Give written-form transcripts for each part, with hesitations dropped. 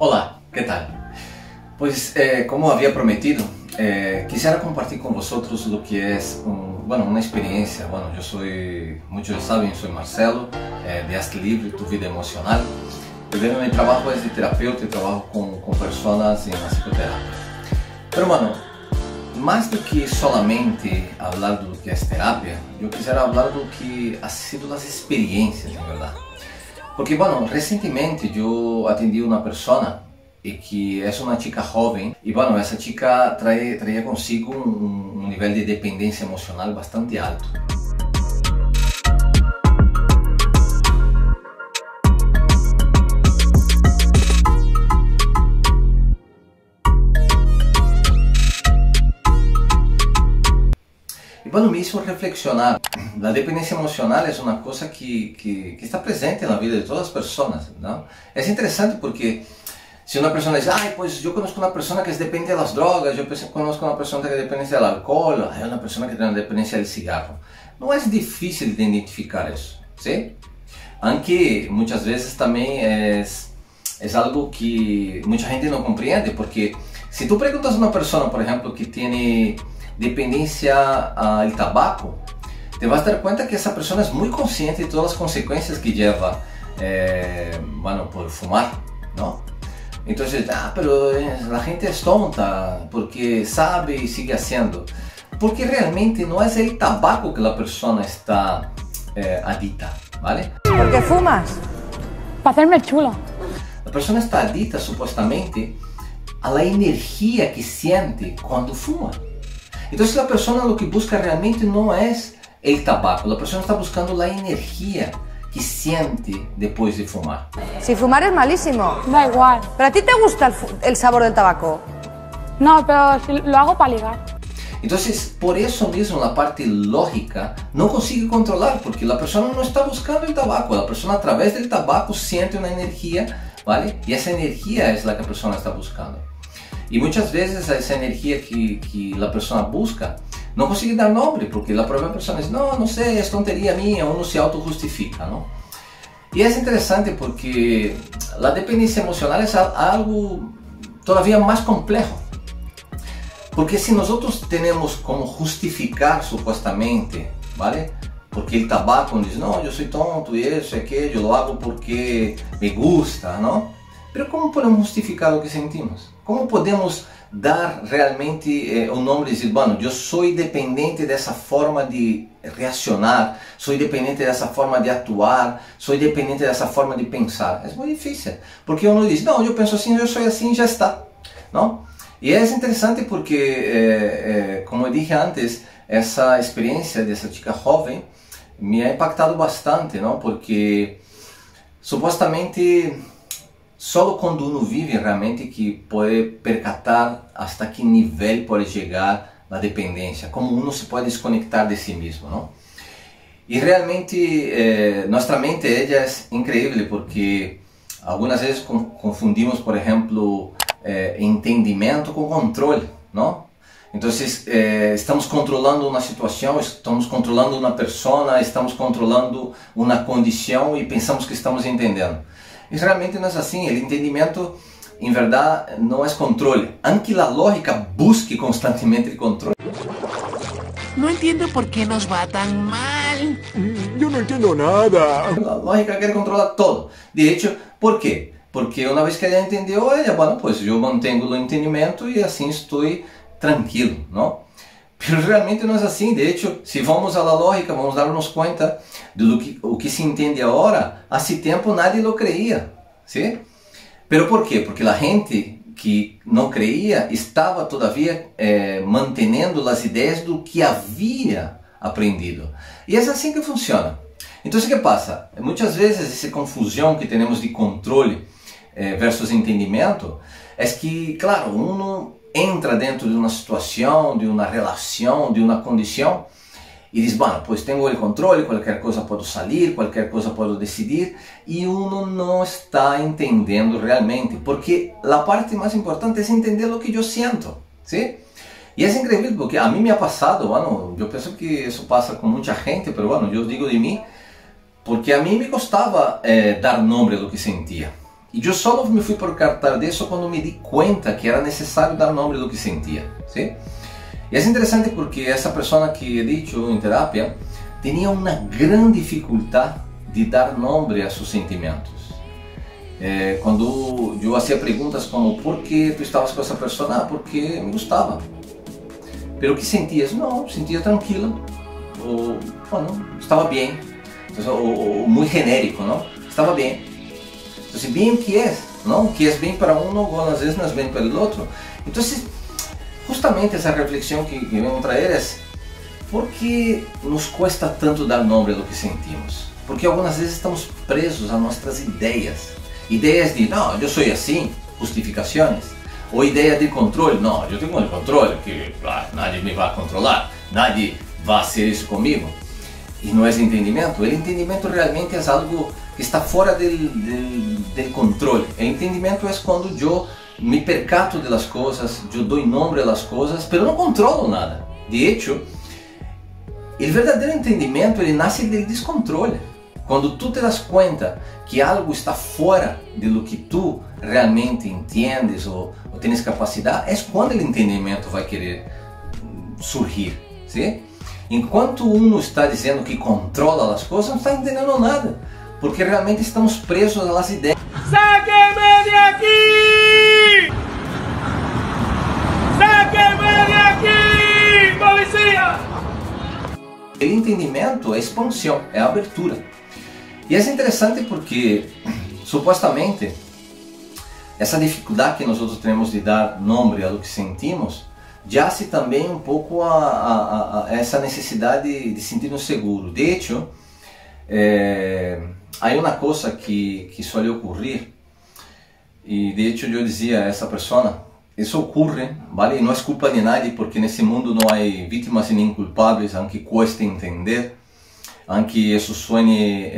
Olá, ¿qué tal? Pues como había prometido, quisiera compartir con vosotros lo que es una experiencia. Bueno, yo soy, muchos saben, soy Marcelo, de Hazte Libre, Tu Vida Emocional. Yo mi trabajo es de terapeuta y trabajo con personas en la psicoterapia. Pero bueno, más do que solamente hablar de lo que es terapia, yo quisiera hablar de lo que ha sido las experiencias, en verdad. Porque, bueno, recientemente yo atendí a una persona que es una chica joven y, bueno, esa chica traía consigo un nivel de dependencia emocional bastante alto. Y bueno, me hizo reflexionar. La dependencia emocional es una cosa que está presente en la vida de todas las personas, ¿no? Es interesante porque si una persona dice, ay, pues yo conozco una persona que es dependiente de las drogas, yo conozco una persona que es dependiente del alcohol, hay una persona que tiene dependencia del cigarro. No es difícil de identificar eso, ¿sí? Aunque muchas veces también es algo que mucha gente no comprende, porque si tú preguntas a una persona, por ejemplo, que tiene dependencia al tabaco, te vas a dar cuenta que esa persona es muy consciente de todas las consecuencias que lleva, por fumar, ¿no? Entonces, pero la gente es tonta porque sabe y sigue haciendo. Porque realmente no es el tabaco que la persona está adicta, ¿vale? ¿Por qué fumas? Para hacerme chula. La persona está adicta supuestamente a la energía que siente cuando fuma. Entonces la persona lo que busca realmente no es el tabaco, la persona está buscando la energía que siente después de fumar. Si fumar es malísimo. Da igual. ¿Pero a ti te gusta el sabor del tabaco? No, pero si lo hago para ligar. Entonces, por eso mismo la parte lógica no consigue controlar, porque la persona no está buscando el tabaco, la persona a través del tabaco siente una energía, ¿vale? Y esa energía es la que la persona está buscando. Y muchas veces esa energía que la persona busca no consigue dar nombre, porque la propia persona dice, no sé, es tontería mía, uno se autojustifica, ¿no? Y es interesante porque la dependencia emocional es algo todavía más complejo. Porque si nosotros tenemos como justificar supuestamente, ¿vale? Porque el tabaco dice, no, yo soy tonto y eso y aquello, yo lo hago porque me gusta, ¿no? Pero ¿cómo podemos justificar lo que sentimos? ¿Cómo podemos dar realmente un nombre y decir, bueno, yo soy dependiente de esa forma de reaccionar, soy dependiente de esa forma de actuar, soy dependiente de esa forma de pensar? Es muy difícil, porque uno dice, no, yo pienso así, yo soy así y ya está, ¿no? Y es interesante porque, como dije antes, esa experiencia de esa chica joven me ha impactado bastante, ¿no? Porque supuestamente solo cuando uno vive realmente que puede percatar hasta qué nivel puede llegar la dependencia, cómo uno se puede desconectar de sí mismo, ¿no? Y realmente nuestra mente ella es increíble porque algunas veces confundimos, por ejemplo, entendimiento con control, ¿no? Entonces estamos controlando una situación, estamos controlando una persona, estamos controlando una condición y pensamos que estamos entendiendo. Y realmente no es así, el entendimiento en verdad no es control, aunque la lógica busque constantemente el control. No entiendo por qué nos va tan mal. Yo no entiendo nada. La lógica quiere controlar todo. De hecho, ¿por qué? Porque una vez que ella entendió, ella, bueno, pues yo mantengo el entendimiento y así estoy tranquilo, ¿no? Pero realmente no es así. De hecho, si vamos a la lógica, vamos a darnos cuenta de lo que se entiende ahora. Hace tiempo nadie lo creía, ¿sí? ¿Pero por qué? Porque la gente que no creía estaba todavía manteniendo las ideas de lo que había aprendido. Y es así que funciona. Entonces, ¿qué pasa? Muchas veces esa confusión que tenemos de controle versus entendimiento es que, claro, uno entra dentro de una situación, de una relación, de una condición y dice, bueno, pues tengo el control, cualquier cosa puedo salir, cualquier cosa puedo decidir y uno no está entendiendo realmente, porque la parte más importante es entender lo que yo siento, ¿sí? Y es increíble porque a mí me ha pasado, bueno, yo pienso que eso pasa con mucha gente, pero bueno, yo digo de mí, porque a mí me costaba dar nombre a lo que sentía. Y yo solo me fui percatar de eso cuando me di cuenta que era necesario dar nombre a lo que sentía, ¿sí? Y es interesante porque esa persona que he dicho en terapia tenía una gran dificultad de dar nombre a sus sentimientos. Cuando yo hacía preguntas como ¿por qué tú estabas con esa persona? Porque me gustaba. Pero ¿qué sentías? No, sentía tranquilo, o bueno, estaba bien. Entonces, o muy genérico, ¿no? Estaba bien. Entonces, bien que es, ¿no? Que es bien para uno, algunas veces no es bien para el otro. Entonces, justamente esa reflexión que vengo a traer es ¿por qué nos cuesta tanto dar nombre a lo que sentimos? Porque algunas veces estamos presos a nuestras ideas. Ideas de, no, yo soy así, justificaciones. O ideas de control, no, yo tengo el control, que nadie me va a controlar, nadie va a hacer eso conmigo. Y no es entendimiento. El entendimiento realmente es algo que está fuera del control. El entendimiento es cuando yo me percato de las cosas, yo doy nombre a las cosas, pero no controlo nada. De hecho, el verdadero entendimiento ele nace del descontrole. Quando tu te das cuenta que algo está fora de lo que tu realmente entendes ou tens capacidade, é quando o entendimento vai querer surgir, ¿sí? Enquanto uno está dizendo que controla as coisas, não está entendendo nada, porque realmente estamos presos às ideias. ¡Sáqueme de aquí! ¡Sáqueme de aquí, policía! O entendimento é expansão, é abertura. E é interessante porque, supostamente, essa dificuldade que nós temos de dar nome a lo que sentimos, yace também um pouco a essa necessidade de sentir-nos seguros. De hecho, há uma coisa que suele ocorrer, e de hecho eu dizia a essa pessoa, isso ocorre, ¿vale? E não é culpa de nadie, porque nesse mundo não há vítimas nem culpables, aunque cueste entender, aunque isso suene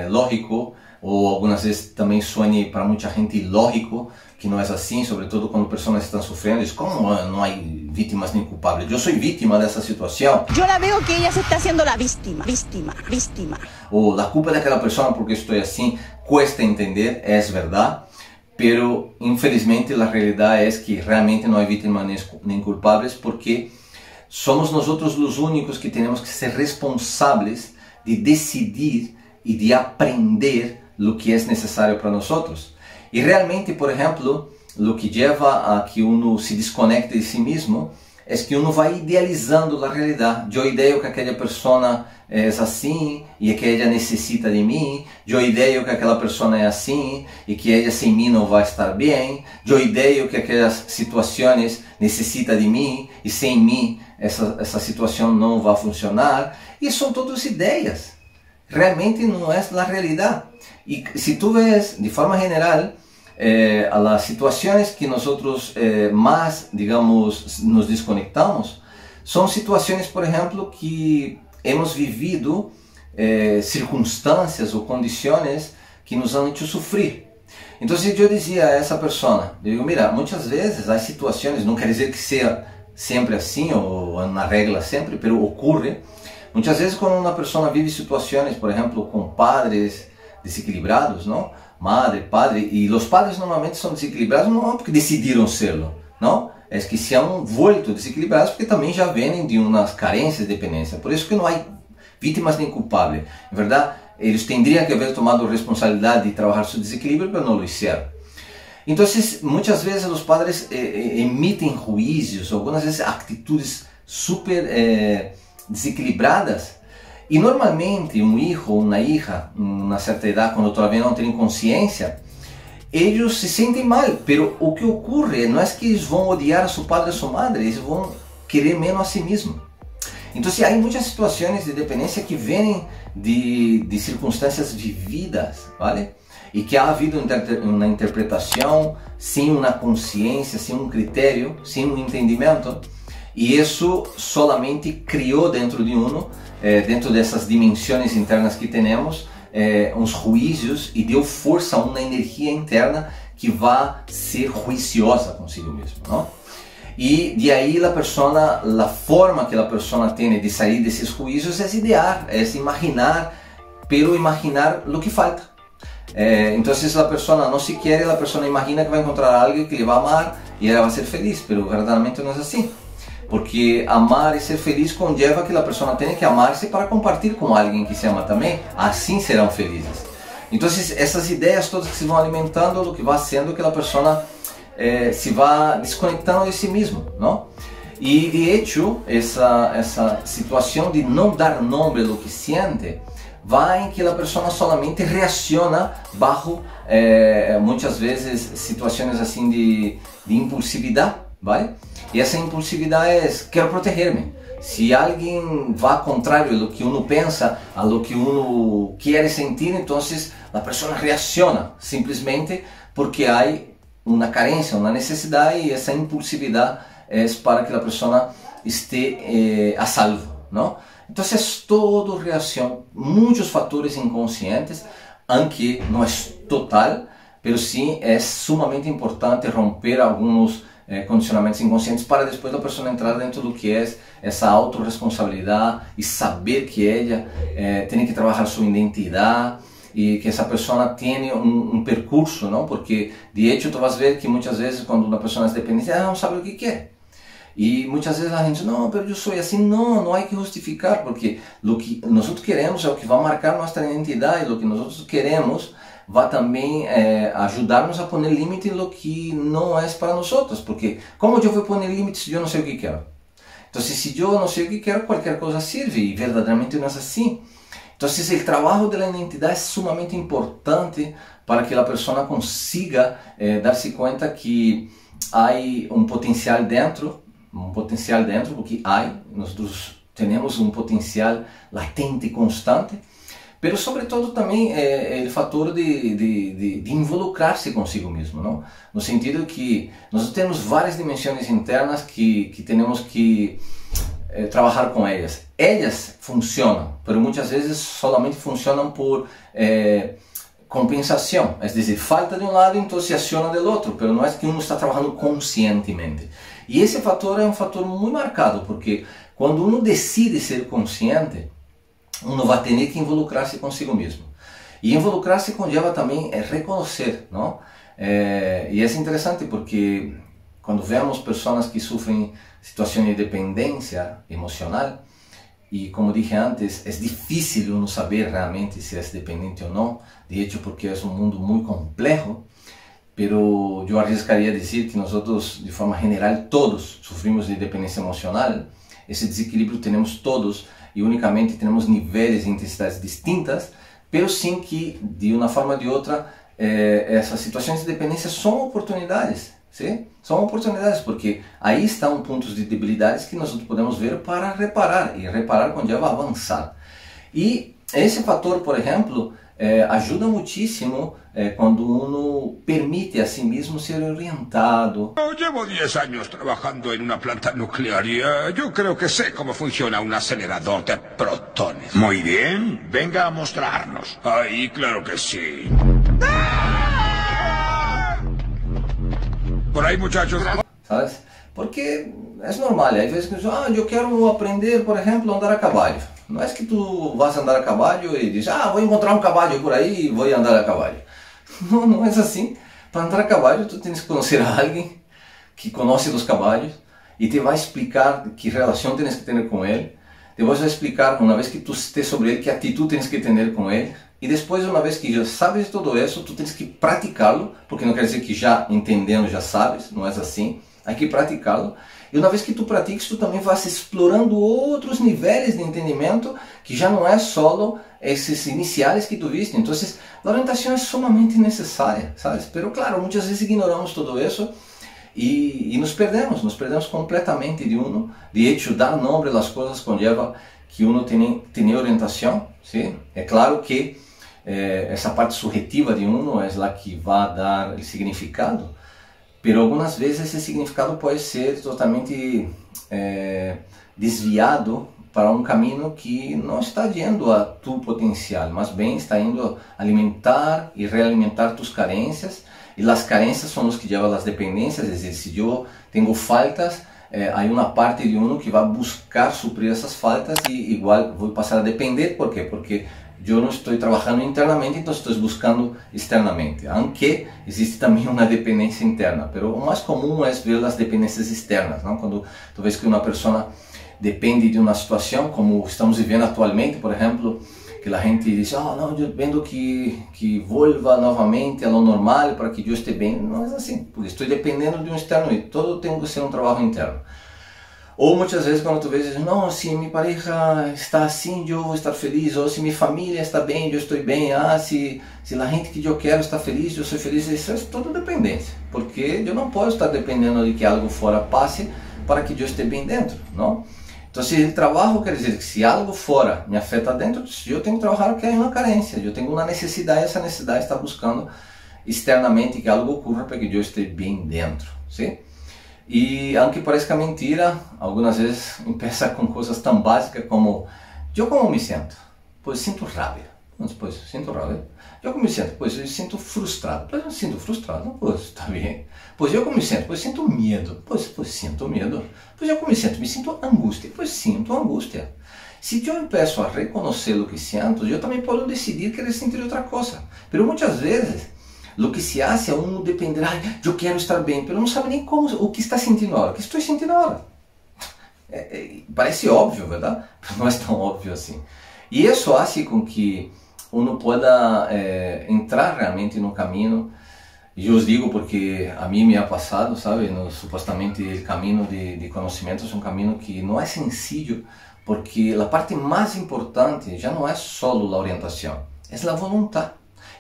lógico, ou algumas vezes também suene para muita gente ilógico, que não é assim, sobretudo quando pessoas estão sofrendo, diz, como não há vítimas nem culpables? Eu sou vítima dessa situação. Eu la veo que ella se está haciendo la víctima. Ou a culpa daquela pessoa porque estou assim, cuesta entender, é verdade. Pero infelizmente a realidade é que realmente não há vítimas nem culpables, porque somos nós os únicos que temos que ser responsáveis de decidir e de aprender o que é necessário para nós. E realmente, por exemplo, o que leva a que uno se desconecte de si mesmo é que uno vai idealizando a realidade. Eu ideio que aquela pessoa é assim e que ela necessita de mim. Eu ideio que aquela pessoa é assim e que ela sem mim não vai estar bem. Eu ideio que aquelas situações necessitam de mim e sem mim essa situação não vai funcionar. E são todas ideias. Realmente não é a realidade. E se tu vês de forma geral, as situações que nós mais, digamos, nos desconectamos, são situações, por exemplo, que hemos vivido circunstâncias ou condições que nos han hecho sofrer. Então, eu dizia a essa pessoa, eu digo, mira, muitas vezes há situações, não quer dizer que seja sempre assim ou na regra sempre, mas ocorre. Muitas vezes quando uma pessoa vive situações, por exemplo, com padres desequilibrados, não? Madre, padre, e os padres normalmente são desequilibrados não porque decidiram serlo, não? É que se han vuelto desequilibrados porque também já vêm de umas carências de dependência. Por isso que não há vítimas nem culpables. Em verdade, eles teriam que haver tomado responsabilidade de trabalhar seu desequilíbrio, mas não lo hicieron. Então, muitas vezes os padres emitem juízos, algumas vezes atitudes super desequilibradas. E normalmente um filho ou uma hija, uma certa idade, quando todavía não têm consciência, eles se sentem mal, pero o que ocorre não é que eles vão odiar a seu padre ou a sua madre, eles vão querer menos a si mesmo. Então, há muitas situações de dependência que vêm de circunstâncias vividas, ¿vale? E que há havido uma interpretação sem uma consciência, sem um critério, sem um entendimento, e isso solamente criou dentro de uno, dentro dessas dimensões internas que temos, uns juízos e deu força a uma energia interna que vai ser juiciosa consigo mesmo, não? E de aí a forma que a pessoa tem de sair desses juízos é idear, é imaginar, pero imaginar o que falta. Entonces la persona no se quiere, la persona imagina que va a encontrar a alguien que le va a amar y ella va a ser feliz, pero verdaderamente no es así. Porque amar y ser feliz conlleva que la persona tiene que amarse para compartir con alguien que se ama también, así serán felices. Entonces esas ideas todas que se van alimentando, lo que va haciendo que la persona se va desconectando de sí mismo, ¿no? Y de hecho esa situación de no dar nombre a lo que siente va en que la persona solamente reacciona bajo muchas veces situaciones así de impulsividad, ¿vale? Y esa impulsividad es, quiero protegerme. Si alguien va contrario a lo que uno piensa, a lo que uno quiere sentir, entonces la persona reacciona simplemente porque hay una carencia, una necesidad, y esa impulsividad es para que la persona esté a salvo, ¿no? Entonces es todo reacción, muchos factores inconscientes, aunque no es total, pero sí es sumamente importante romper algunos condicionamentos inconscientes para después la persona entrar dentro de lo que es esa autorresponsabilidad y saber que ella tiene que trabajar su identidad y que esa persona tiene un percurso, ¿no? Porque de hecho tú vas a ver que muchas veces cuando una persona es dependiente, no sabe lo que quiere. Y muchas veces la gente, no, pero yo soy así. No hay que justificar, porque lo que nosotros queremos es lo que va a marcar nuestra identidad, y lo que nosotros queremos va también ayudarnos a poner límite en lo que no es para nosotros, porque ¿cómo yo voy a poner límites si yo no sé lo que quiero? Entonces si yo no sé lo que quiero, cualquier cosa sirve, y verdaderamente no es así. Entonces el trabajo de la identidad es sumamente importante para que la persona consiga darse cuenta que hay un potencial dentro, porque nosotros tenemos un potencial latente, constante, pero sobre todo también el factor de involucrarse consigo mismo, ¿no? No sentido que nosotros tenemos varias dimensiones internas que tenemos que trabajar con ellas. Ellas funcionan, pero muchas veces solamente funcionan por compensación, es decir, falta de un lado, entonces se acciona del otro, pero no es que uno está trabajando conscientemente. Y ese factor es un factor muy marcado, porque cuando uno decide ser consciente, uno va a tener que involucrarse consigo mismo. Y involucrarse conlleva también reconocer, ¿no? Y es interesante porque cuando vemos personas que sufren situaciones de dependencia emocional, y como dije antes, es difícil uno saber realmente si es dependiente o no, de hecho porque es un mundo muy complejo, pero yo arriesgaría a decir que nosotros, de forma general, todos sufrimos de dependencia emocional. Ese desequilibrio tenemos todos, y únicamente tenemos niveles e intensidades distintas, pero sin que de una forma o de otra essas situações de dependência são oportunidades, ¿sí? São oportunidades porque aí estão pontos de debilidades que nós podemos ver para reparar, e reparar conlleva avançar. E esse fator, por exemplo, ajuda muchísimo cuando uno permite a sí mismo ser orientado. Llevo 10 años trabajando en una planta nuclear y yo creo que sé cómo funciona un acelerador de protones. Muy bien, venga a mostrarnos. Ay, claro que sí. Por ahí, muchachos. ¿Sabes? Porque es normal, hay veces que yo quiero aprender, por ejemplo, a andar a caballo. No es que tú vas a andar a caballo y dices, voy a encontrar un caballo por ahí y voy a andar a caballo. No, no es así. Para andar a caballo tú tienes que conocer a alguien que conoce los caballos y te va a explicar qué relación tienes que tener con él. Te vas a explicar, una vez que tú estés sobre él, qué actitud tienes que tener con él. Y después, una vez que ya sabes todo eso, tú tienes que practicarlo, porque no quiere decir que ya entendiendo ya sabes, no es así. Hay que practicarlo. E uma vez que tu pratiques, tu também vas explorando outros níveis de entendimento que já não é só esses iniciais que tu viste. Então, a orientação é sumamente necessária, ¿sabes? Pero claro, muitas vezes ignoramos todo isso e nos perdemos completamente de uno. De hecho, dar nome às coisas conlleva que uno tenha orientação, ¿sí? É claro que essa parte subjetiva de uno é a que vai dar o significado. Pero algumas vezes esse significado pode ser totalmente desviado para um caminho que não está indo a tu potencial, mas bem está indo a alimentar e realimentar tus carências, e as carências são os que levam às dependências. É dizer, se eu tenho faltas, há uma parte de uno que vai buscar suprir essas faltas e igual vou passar a depender. ¿Por quê? Porque yo no estoy trabajando internamente, entonces estoy buscando externamente, aunque existe también una dependencia interna, pero lo más común es ver las dependencias externas, ¿no? Cuando tú ves que una persona depende de una situación, como estamos viviendo actualmente, por ejemplo, que la gente dice, oh, no, yo vendo que vuelva novamente a lo normal para que yo esté bien. No es así, porque estoy dependiendo de un externo y todo tiene que ser un trabajo interno. O muchas veces cuando tú ves, no, si mi pareja está así, yo voy a estar feliz, o si mi familia está bien, yo estoy bien, si la gente que yo quiero está feliz, yo soy feliz. Eso es todo dependencia, porque yo no puedo estar dependiendo de que algo fuera pase para que yo esté bien dentro, ¿no? Entonces el trabajo quiere decir que si algo fuera me afecta dentro, yo tengo que trabajar que hay una carencia, yo tengo una necesidad y esa necesidad está buscando externamente que algo ocurra para que yo esté bien dentro, ¿sí? Y aunque parezca mentira, algunas veces empieza con cosas tan básicas como yo como me siento, pues siento rabia, pues siento rabia. Yo como me siento, pues eu sinto frustrado, pues eu sinto frustrado, pues está bien. Pues yo como me siento, pues siento miedo, pues siento miedo. Pues yo como me siento angustia, pues siento angustia. Si yo empiezo a reconocer lo que siento, yo también puedo decidir querer sentir otra cosa. Pero muchas veces lo que se hace a uno depender, ay, yo quiero estar bien, pero no sabe nem como, o que está sintiendo ahora, o que estoy sintiendo ahora. Parece óbvio, ¿verdad? Pero no es tan obvio así. Y eso hace con que uno pueda entrar realmente en un camino. Y yo os digo porque a mí me ha pasado, ¿sabe? No, supuestamente el camino de conocimiento es un camino que no es sencillo, porque la parte más importante ya no es solo la orientación, es la voluntad.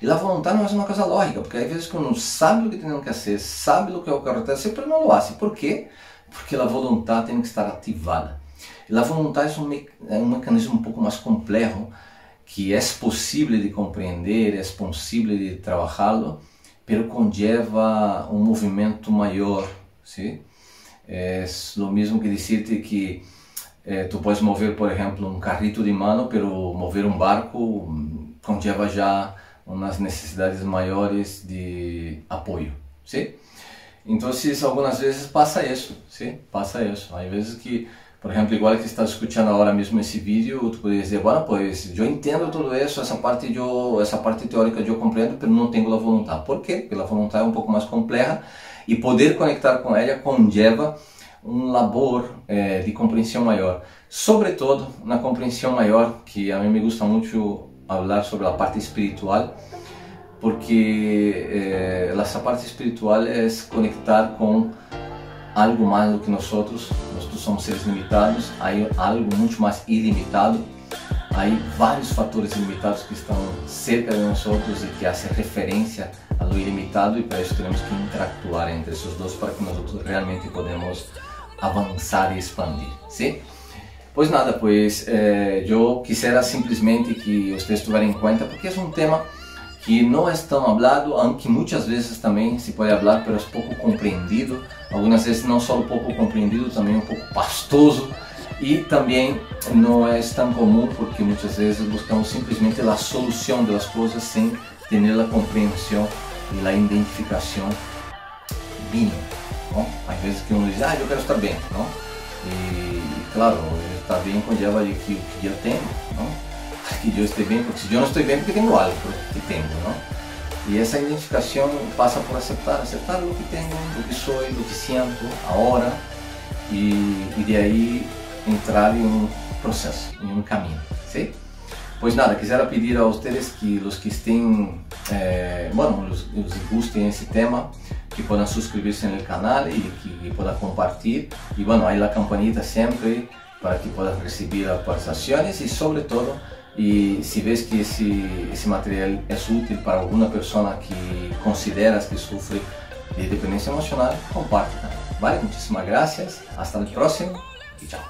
Y la voluntad no es una cosa lógica, porque hay veces que uno sabe lo que tiene que hacer, sabe lo que hay que hacer, pero no lo hace. ¿Por qué? Porque la voluntad tiene que estar activada. Y la voluntad es un mecanismo un poco más complejo, que es posible de comprender, es posible de trabajarlo, pero conlleva un movimiento mayor, ¿sí? Es lo mismo que decirte que tú puedes mover, por ejemplo, un carrito de mano, pero mover un barco conlleva ya unas necesidades mayores de apoyo, ¿sí? Entonces, algunas veces pasa eso, ¿sí? Pasa eso. Hay veces que, por ejemplo, igual que estás escuchando ahora mismo ese vídeo, tú puedes decir, bueno, pues yo entiendo todo eso, esa parte teórica yo comprendo, pero no tengo la voluntad. ¿Por qué? Porque la voluntad es un poco más compleja y poder conectar con ella conlleva un labor de comprensión mayor. Sobre todo, una comprensión mayor, que a mí me gusta mucho hablar sobre la parte espiritual, porque esa parte espiritual es conectar con algo más do que nosotros somos seres limitados, hay algo mucho más ilimitado, hay varios factores ilimitados que están cerca de nosotros y que hacen referencia a lo ilimitado, y para eso tenemos que interactuar entre esos dos para que nosotros realmente podamos avanzar y expandir, ¿sí? Pues nada, pues yo quisiera simplemente que ustedes tuvieran en cuenta, porque es un tema que no es tan hablado, aunque muchas veces también se puede hablar, pero es poco comprendido. Algunas veces no solo poco comprendido, también un poco pastoso, y también no es tan común porque muchas veces buscamos simplemente la solución de las cosas sin tener la comprensión y la identificación mínima, ¿no? Hay veces que uno dice, yo quiero estar bien, ¿no? Y claro, estar bien conlleva de que yo tengo, ¿no? Que yo esté bien, porque si yo no estoy bien, porque tengo algo que tengo, ¿no? Y esa identificación pasa por aceptar lo que tengo, lo que soy, lo que siento ahora, y de ahí entrar en un proceso, en un camino, ¿sí? Pues nada, quisiera pedir a ustedes que los que estén, los gusten ese tema, que puedan suscribirse en el canal y que puedan compartir, y bueno, hay la campanita siempre para que puedan recibir actualizaciones, y sobre todo, y si ves que ese material es útil para alguna persona que consideras que sufre de dependencia emocional, compártela, ¿vale? Muchísimas gracias, hasta el próximo y chao.